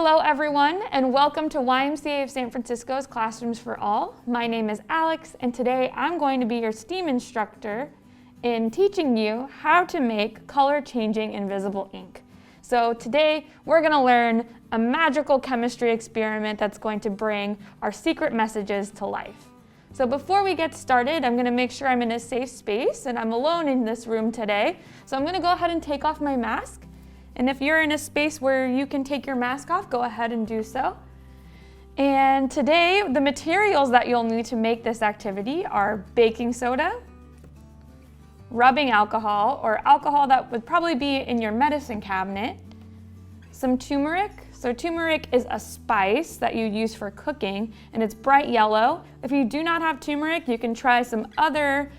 Hello everyone, and welcome to YMCA of San Francisco's Classrooms for All. My name is Alex, and today I'm going to be your STEAM instructor in teaching you how to make color-changing invisible ink. So today we're going to learn a magical chemistry experiment that's going to bring our secret messages to life. So before we get started, I'm going to make sure I'm in a safe space, and I'm alone in this room today. So I'm going to go ahead and take off my mask. And if you're in a space where you can take your mask off, go ahead and do so. And today, the materials that you'll need to make this activity are baking soda, rubbing alcohol, or alcohol that would probably be in your medicine cabinet, some turmeric. So turmeric is a spice that you use for cooking, and it's bright yellow. If you do not have turmeric, you can try some other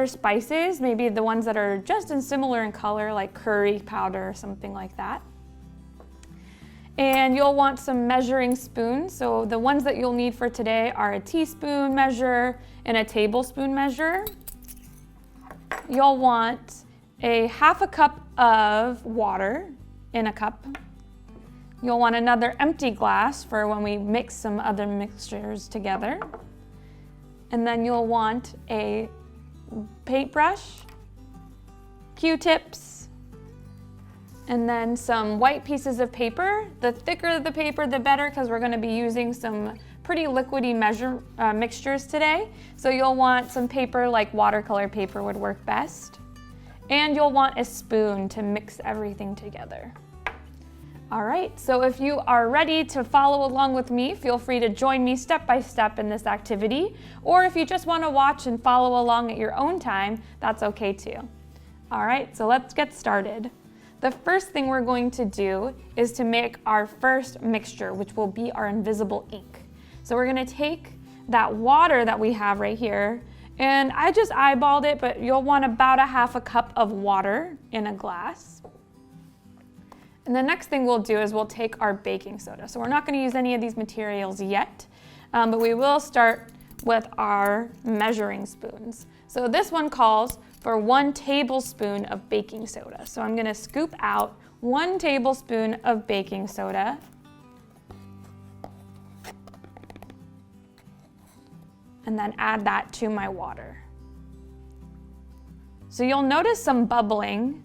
spices, maybe the ones that are just as similar in color, like curry powder or something like that. And you'll want some measuring spoons. So the ones that you'll need for today are a teaspoon measure and a tablespoon measure. You'll want a half a cup of water in a cup. You'll want another empty glass for when we mix some other mixtures together. And then you'll want a paintbrush, Q-tips, and then some white pieces of paper. The thicker the paper, the better, because we're going to be using some pretty liquidy mixtures today. So you'll want some paper, like watercolor paper would work best. And you'll want a spoon to mix everything together. All right, so if you are ready to follow along with me, feel free to join me step by step in this activity. Or if you just want to watch and follow along at your own time, that's okay too. All right, so let's get started. The first thing we're going to do is to make our first mixture, which will be our invisible ink. So we're going to take that water that we have right here, and I just eyeballed it, but you'll want about a half a cup of water in a glass. And the next thing we'll do is we'll take our baking soda. So we're not going to use any of these materials yet, but we will start with our measuring spoons. So this one calls for 1 tablespoon of baking soda. So I'm going to scoop out 1 tablespoon of baking soda. And then add that to my water. So you'll notice some bubbling.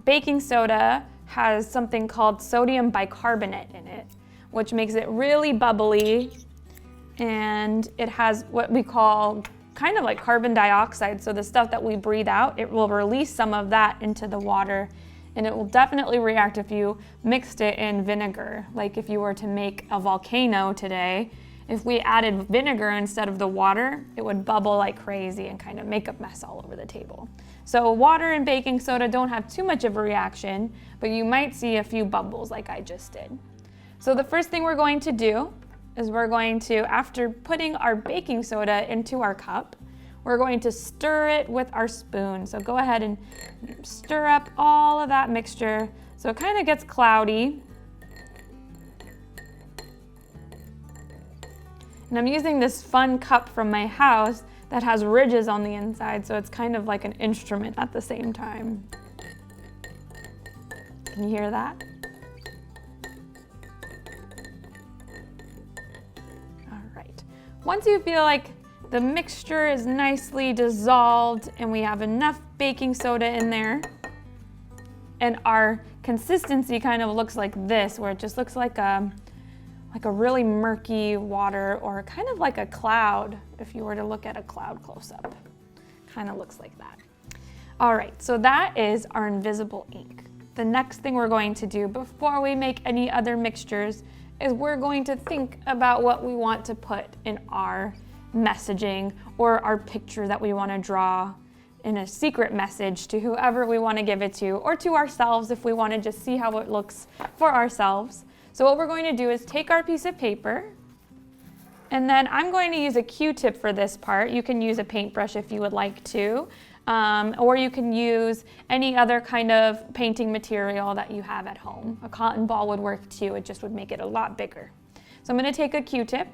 Baking soda has something called sodium bicarbonate in it, which makes it really bubbly, and it has what we call kind of like carbon dioxide. So the stuff that we breathe out, it will release some of that into the water, and it will definitely react if you mixed it in vinegar. Like if you were to make a volcano today, if we added vinegar instead of the water, it would bubble like crazy and kind of make a mess all over the table. So water and baking soda don't have too much of a reaction, but you might see a few bubbles like I just did. So the first thing we're going to do is we're going to, after putting our baking soda into our cup, we're going to stir it with our spoon. So go ahead and stir up all of that mixture so it kind of gets cloudy. And I'm using this fun cup from my house that has ridges on the inside, so it's kind of like an instrument at the same time. Can you hear that? All right. Once you feel like the mixture is nicely dissolved and we have enough baking soda in there, and our consistency kind of looks like this, where it just looks like a really murky water, or kind of like a cloud if you were to look at a cloud close up. Kind of looks like that. All right, so that is our invisible ink. The next thing we're going to do before we make any other mixtures is we're going to think about what we want to put in our messaging or our picture that we want to draw in a secret message to whoever we want to give it to, or to ourselves if we want to just see how it looks for ourselves. So what we're going to do is take our piece of paper, and then I'm going to use a Q-tip for this part. You can use a paintbrush if you would like to, or you can use any other kind of painting material that you have at home. A cotton ball would work too, it just would make it a lot bigger. So I'm going to take a Q-tip,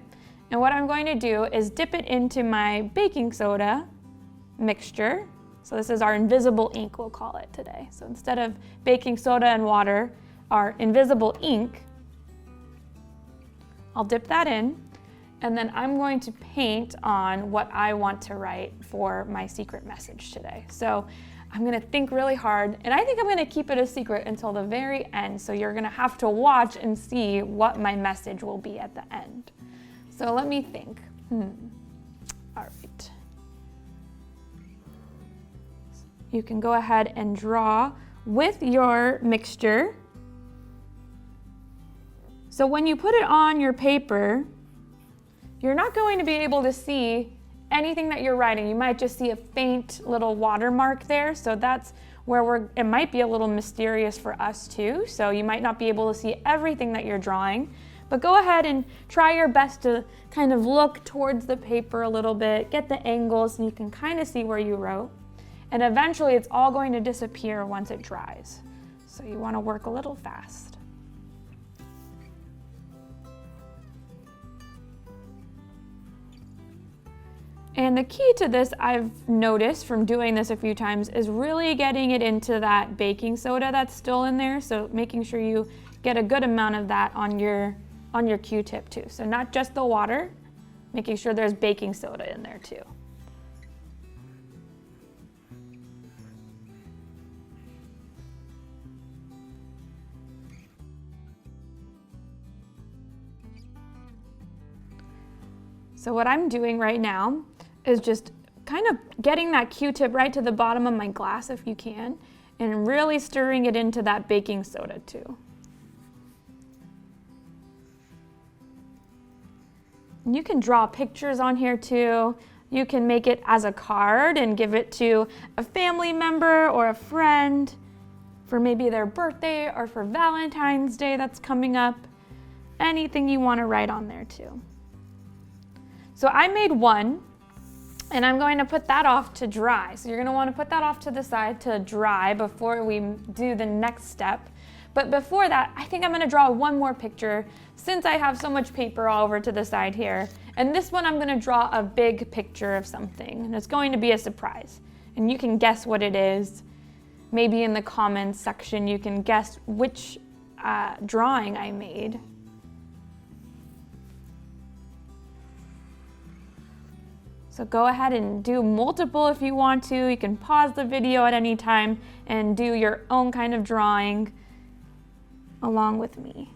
and what I'm going to do is dip it into my baking soda mixture. So this is our invisible ink, we'll call it today. So instead of baking soda and water, our invisible ink, I'll dip that in, and then I'm going to paint on what I want to write for my secret message today. So I'm gonna think really hard, and I think I'm gonna keep it a secret until the very end, so you're gonna have to watch and see what my message will be at the end. So let me think. All right. You can go ahead and draw with your mixture. So when you put it on your paper, you're not going to be able to see anything that you're writing. You might just see a faint little watermark there. So that's where it might be a little mysterious for us too. So you might not be able to see everything that you're drawing, but go ahead and try your best to kind of look towards the paper a little bit, get the angles, and you can kind of see where you wrote. And eventually it's all going to disappear once it dries. So you want to work a little fast. And the key to this, I've noticed from doing this a few times, is really getting it into that baking soda that's still in there. So making sure you get a good amount of that on your Q-tip too. So not just the water, making sure there's baking soda in there too. So what I'm doing right now is just kind of getting that Q-tip right to the bottom of my glass if you can, and really stirring it into that baking soda too. And you can draw pictures on here too. You can make it as a card and give it to a family member or a friend for maybe their birthday or for Valentine's Day that's coming up. Anything you want to write on there too. So I made one, and I'm going to put that off to dry. So you're going to want to put that off to the side to dry before we do the next step. But before that, I think I'm going to draw one more picture since I have so much paper all over to the side here. And this one I'm going to draw a big picture of something, and it's going to be a surprise. And you can guess what it is. Maybe in the comments section you can guess which drawing I made. So go ahead and do multiple if you want to. You can pause the video at any time and do your own kind of drawing along with me.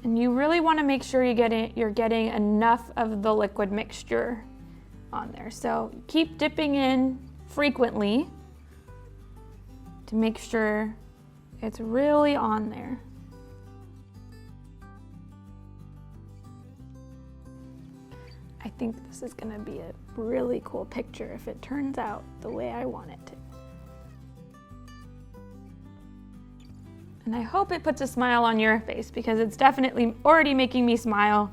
And you really want to make sure you're getting enough of the liquid mixture on there. So keep dipping in frequently to make sure it's really on there. I think this is going to be a really cool picture if it turns out the way I want it to. And I hope it puts a smile on your face, because it's definitely already making me smile,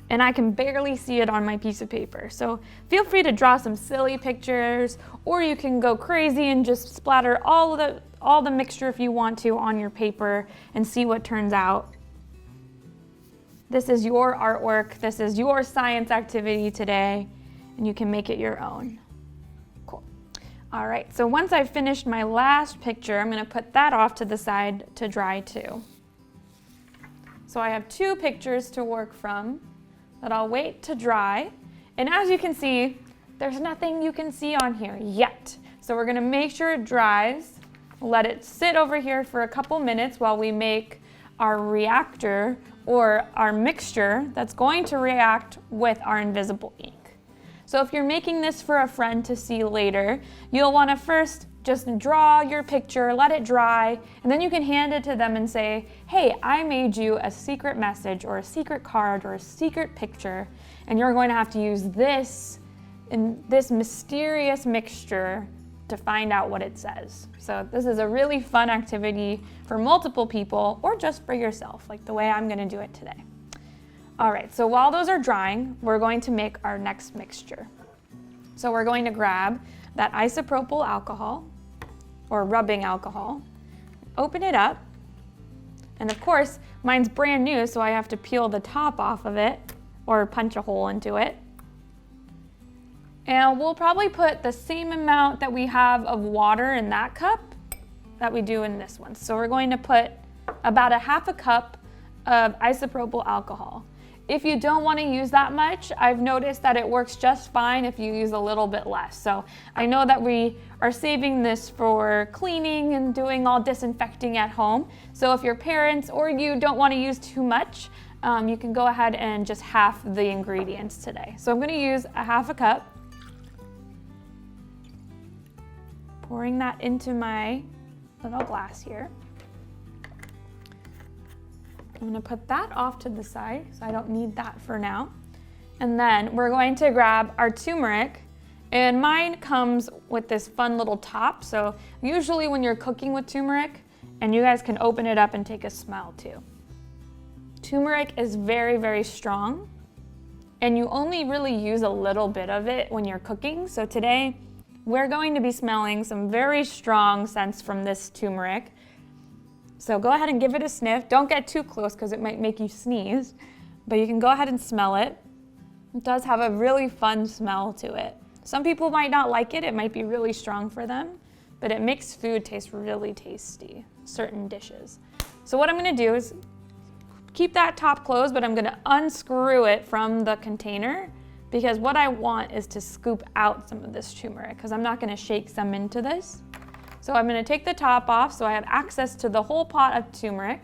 and I can barely see it on my piece of paper. So feel free to draw some silly pictures, or you can go crazy and just splatter all the mixture if you want to on your paper and see what turns out. This is your artwork, this is your science activity today, and you can make it your own. Cool. All right, so once I've finished my last picture, I'm gonna put that off to the side to dry too. So I have two pictures to work from that I'll wait to dry. And as you can see, there's nothing you can see on here yet. So we're gonna make sure it dries, let it sit over here for a couple minutes while we make our reactor or our mixture that's going to react with our invisible ink. So if you're making this for a friend to see later, you'll want to first just draw your picture, let it dry, and then you can hand it to them and say, hey, I made you a secret message or a secret card or a secret picture, and you're going to have to use this mysterious mixture to find out what it says. So this is a really fun activity for multiple people or just for yourself, like the way I'm gonna do it today. All right, so while those are drying, we're going to make our next mixture. So we're going to grab that isopropyl alcohol or rubbing alcohol, open it up, and of course, mine's brand new, so I have to peel the top off of it or punch a hole into it. And we'll probably put the same amount that we have of water in that cup that we do in this one. So we're going to put about a half a cup of isopropyl alcohol. If you don't want to use that much, I've noticed that it works just fine if you use a little bit less. So I know that we are saving this for cleaning and doing all disinfecting at home. So if your parents or you don't want to use too much, you can go ahead and just half the ingredients today. So I'm going to use a half a cup. Pouring that into my little glass here. I'm going to put that off to the side, so I don't need that for now. And then we're going to grab our turmeric, and mine comes with this fun little top. So usually when you're cooking with turmeric, and you guys can open it up and take a smell too. Turmeric is very, very strong, and you only really use a little bit of it when you're cooking. So today we're going to be smelling some very strong scents from this turmeric. So go ahead and give it a sniff. Don't get too close because it might make you sneeze, but you can go ahead and smell it. It does have a really fun smell to it. Some people might not like it. It might be really strong for them, but it makes food taste really tasty, certain dishes. So what I'm gonna do is keep that top closed, but I'm gonna unscrew it from the container because what I want is to scoop out some of this turmeric because I'm not gonna shake some into this. So I'm going to take the top off so I have access to the whole pot of turmeric.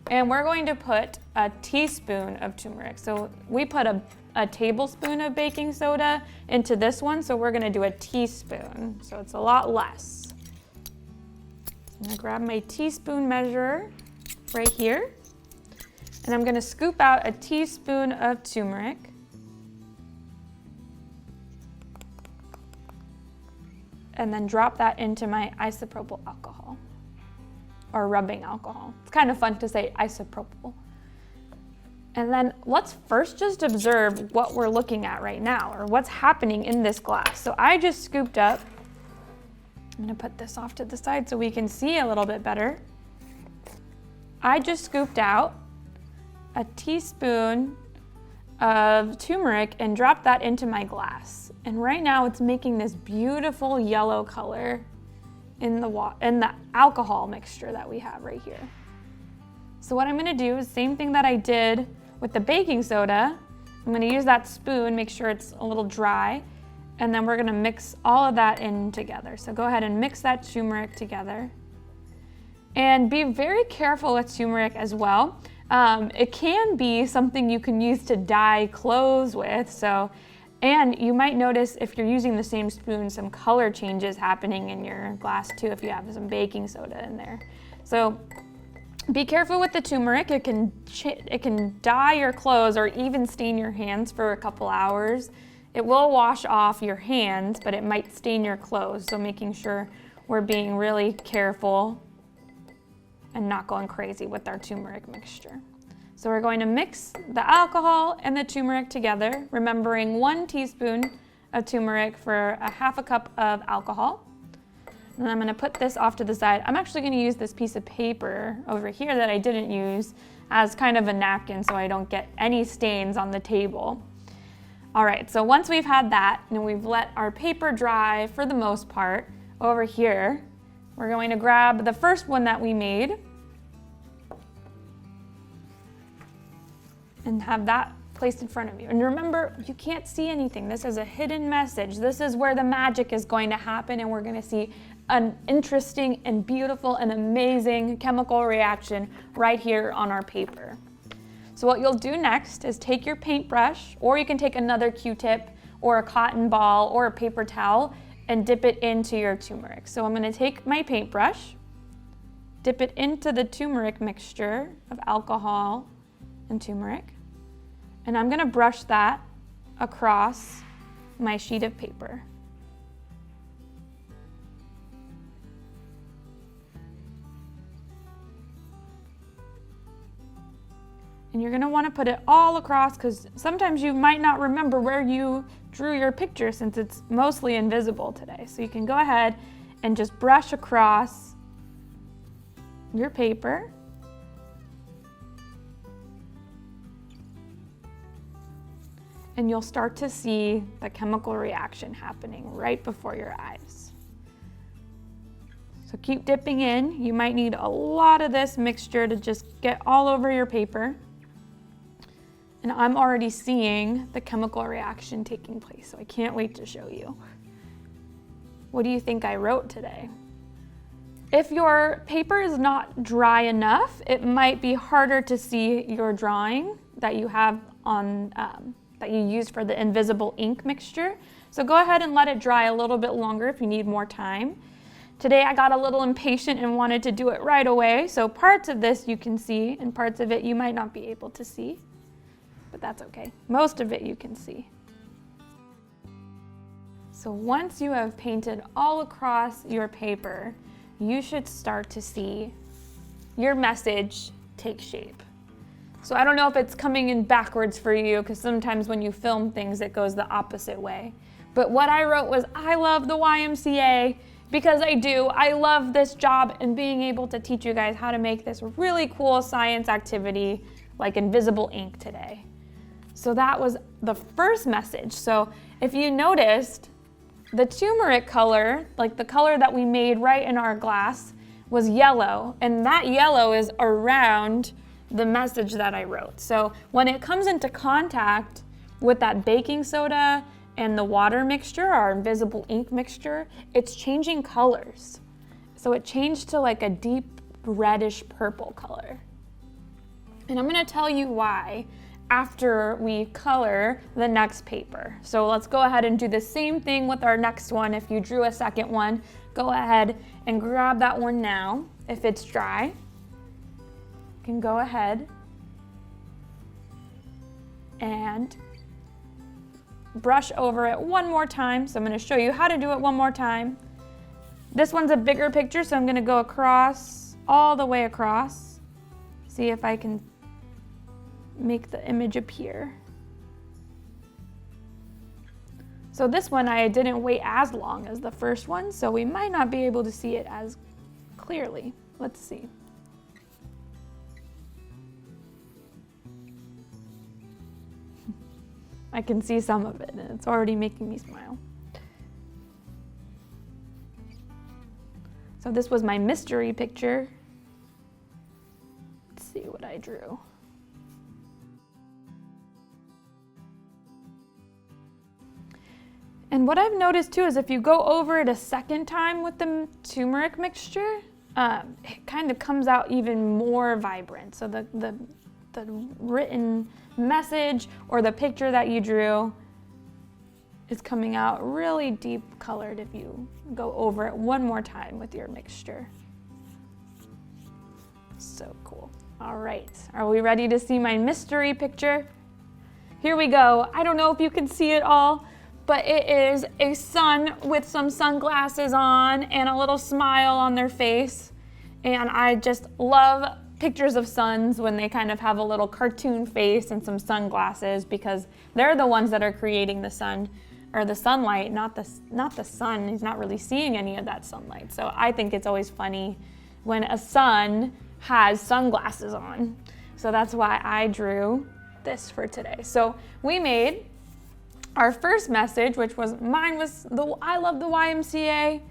And we're going to put a teaspoon of turmeric. So we put a tablespoon of baking soda into this one, so we're going to do a teaspoon. So it's a lot less. I'm going to grab my teaspoon measure right here. And I'm going to scoop out a teaspoon of turmeric. And then drop that into my isopropyl alcohol, or rubbing alcohol. It's kind of fun to say isopropyl. And then let's first just observe what we're looking at right now, or what's happening in this glass. So I just scooped up, I'm gonna put this off to the side so we can see a little bit better. I just scooped out a teaspoon of turmeric and dropped that into my glass. And right now it's making this beautiful yellow color in the alcohol mixture that we have right here. So what I'm gonna do is same thing that I did with the baking soda. I'm gonna use that spoon, make sure it's a little dry, and then we're gonna mix all of that in together. So go ahead and mix that turmeric together. And be very careful with turmeric as well. It can be something you can use to dye clothes with. And you might notice if you're using the same spoon, some color changes happening in your glass too if you have some baking soda in there. So be careful with the turmeric. It can dye your clothes or even stain your hands for a couple hours. It will wash off your hands, but it might stain your clothes. So making sure we're being really careful and not going crazy with our turmeric mixture. So we're going to mix the alcohol and the turmeric together, remembering 1 teaspoon of turmeric for a half a cup of alcohol. And I'm gonna put this off to the side. I'm actually gonna use this piece of paper over here that I didn't use as kind of a napkin so I don't get any stains on the table. All right, so once we've had that and we've let our paper dry for the most part, over here, we're going to grab the first one that we made and have that placed in front of you. And remember, you can't see anything. This is a hidden message. This is where the magic is going to happen, and we're going to see an interesting and beautiful and amazing chemical reaction right here on our paper. So what you'll do next is take your paintbrush, or you can take another Q-tip or a cotton ball or a paper towel and dip it into your turmeric. So I'm going to take my paintbrush, dip it into the turmeric mixture of alcohol and turmeric, and I'm going to brush that across my sheet of paper. And you're going to want to put it all across because sometimes you might not remember where you drew your picture since it's mostly invisible today. So you can go ahead and just brush across your paper. And you'll start to see the chemical reaction happening right before your eyes. So keep dipping in. You might need a lot of this mixture to just get all over your paper. And I'm already seeing the chemical reaction taking place, so I can't wait to show you. What do you think I wrote today? If your paper is not dry enough, it might be harder to see your drawing that you have on, that you used for the invisible ink mixture. So go ahead and let it dry a little bit longer if you need more time. Today I got a little impatient and wanted to do it right away, so parts of this you can see and parts of it you might not be able to see, but that's okay. Most of it you can see. So once you have painted all across your paper, you should start to see your message take shape. So I don't know if it's coming in backwards for you, because sometimes when you film things it goes the opposite way. But what I wrote was, I love the YMCA, because I do. I love this job and being able to teach you guys how to make this really cool science activity like invisible ink today. So that was the first message. So if you noticed, the turmeric color, like the color that we made right in our glass, was yellow, and that yellow is around the message that I wrote. So when it comes into contact with that baking soda and the water mixture, our invisible ink mixture, it's changing colors. So it changed to like a deep reddish purple color. And I'm gonna tell you why after we color the next paper. So let's go ahead and do the same thing with our next one. If you drew a second one, go ahead and grab that one now. If it's dry, you can go ahead and brush over it one more time. So I'm going to show you how to do it one more time. This one's a bigger picture, so I'm going to go across, all the way across. See if I can make the image appear. So this one I didn't wait as long as the first one, so we might not be able to see it as clearly. Let's see. I can see some of it, and it's already making me smile. So this was my mystery picture. Let's see what I drew. And what I've noticed too is if you go over it a second time with the turmeric mixture, it kind of comes out even more vibrant. So the written message or the picture that you drew is coming out really deep colored if you go over it one more time with your mixture. So cool. All right, are we ready to see my mystery picture? Here we go. I don't know if you can see it all, but it is a sun with some sunglasses on and a little smile on their face. And I just love pictures of suns when they kind of have a little cartoon face and some sunglasses, because they're the ones that are creating the sun, or the sunlight, not the sun. He's not really seeing any of that sunlight. So I think it's always funny when a sun has sunglasses on. So that's why I drew this for today. So we made our first message, which was mine was I love the YMCA.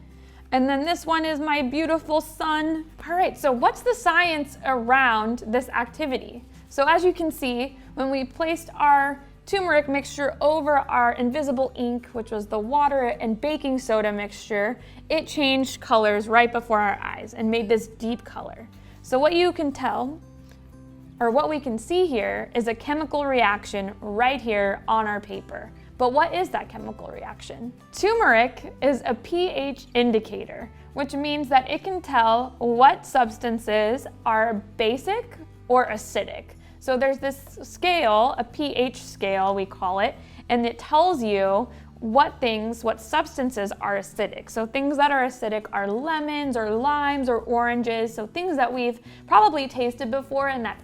And then this one is my beautiful sun. All right, so what's the science around this activity? So as you can see, when we placed our turmeric mixture over our invisible ink, which was the water and baking soda mixture, it changed colors right before our eyes and made this deep color. So what you can tell, or what we can see here, is a chemical reaction right here on our paper. But what is that chemical reaction? Turmeric is a pH indicator, which means that it can tell what substances are basic or acidic. So there's this scale, a pH scale we call it, and it tells you what substances are acidic. So things that are acidic are lemons or limes or oranges. So things that we've probably tasted before and that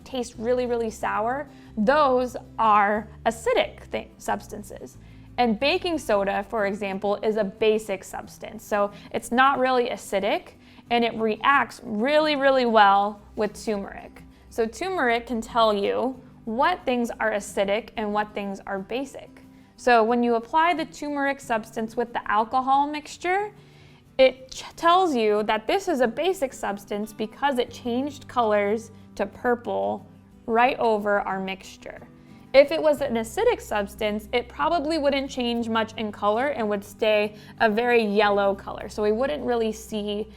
taste really, really sour, those are acidic substances. And baking soda, for example, is a basic substance. So it's not really acidic, and it reacts really, really well with turmeric. So turmeric can tell you what things are acidic and what things are basic. So when you apply the turmeric substance with the alcohol mixture, it tells you that this is a basic substance because it changed colors to purple right over our mixture. If it was an acidic substance, it probably wouldn't change much in color and would stay a very yellow color. So we wouldn't really see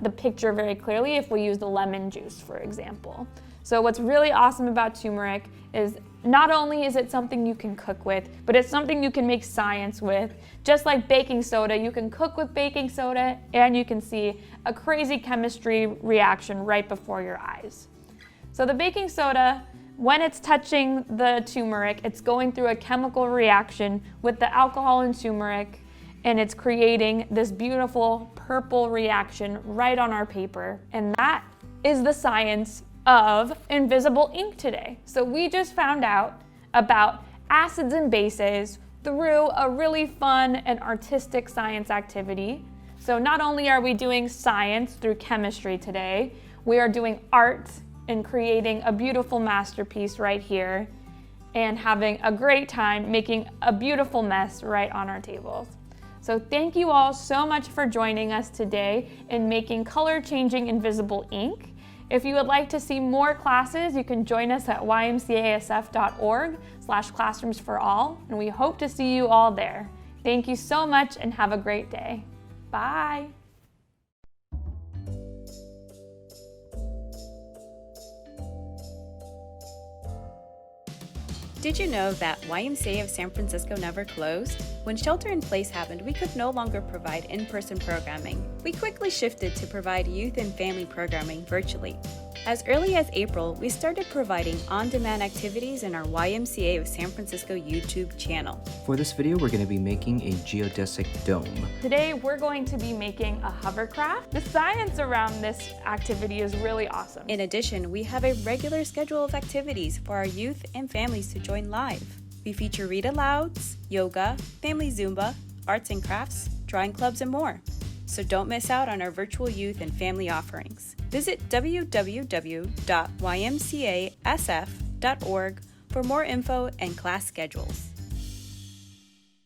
the picture very clearly if we use the lemon juice, for example. So what's really awesome about turmeric is not only is it something you can cook with, but it's something you can make science with. Just like baking soda, you can cook with baking soda and you can see a crazy chemistry reaction right before your eyes. So the baking soda, when it's touching the turmeric, it's going through a chemical reaction with the alcohol in turmeric, and it's creating this beautiful purple reaction right on our paper. And that is the science of invisible ink today. So we just found out about acids and bases through a really fun and artistic science activity. So not only are we doing science through chemistry today, we are doing art and creating a beautiful masterpiece right here and having a great time making a beautiful mess right on our tables. So thank you all so much for joining us today in making color-changing invisible ink. If you would like to see more classes, you can join us at ymcasf.org/classroomsforall, and we hope to see you all there. Thank you so much and have a great day. Bye. Did you know that YMCA of San Francisco never closed? When shelter-in-place happened, we could no longer provide in-person programming. We quickly shifted to provide youth and family programming virtually. As early as April, we started providing on-demand activities in our YMCA of San Francisco YouTube channel. For this video, we're going to be making a geodesic dome. Today, we're going to be making a hovercraft. The science around this activity is really awesome. In addition, we have a regular schedule of activities for our youth and families to join live. We feature read-alouds, yoga, family Zumba, arts and crafts, drawing clubs, and more. So don't miss out on our virtual youth and family offerings. Visit www.ymcasf.org for more info and class schedules.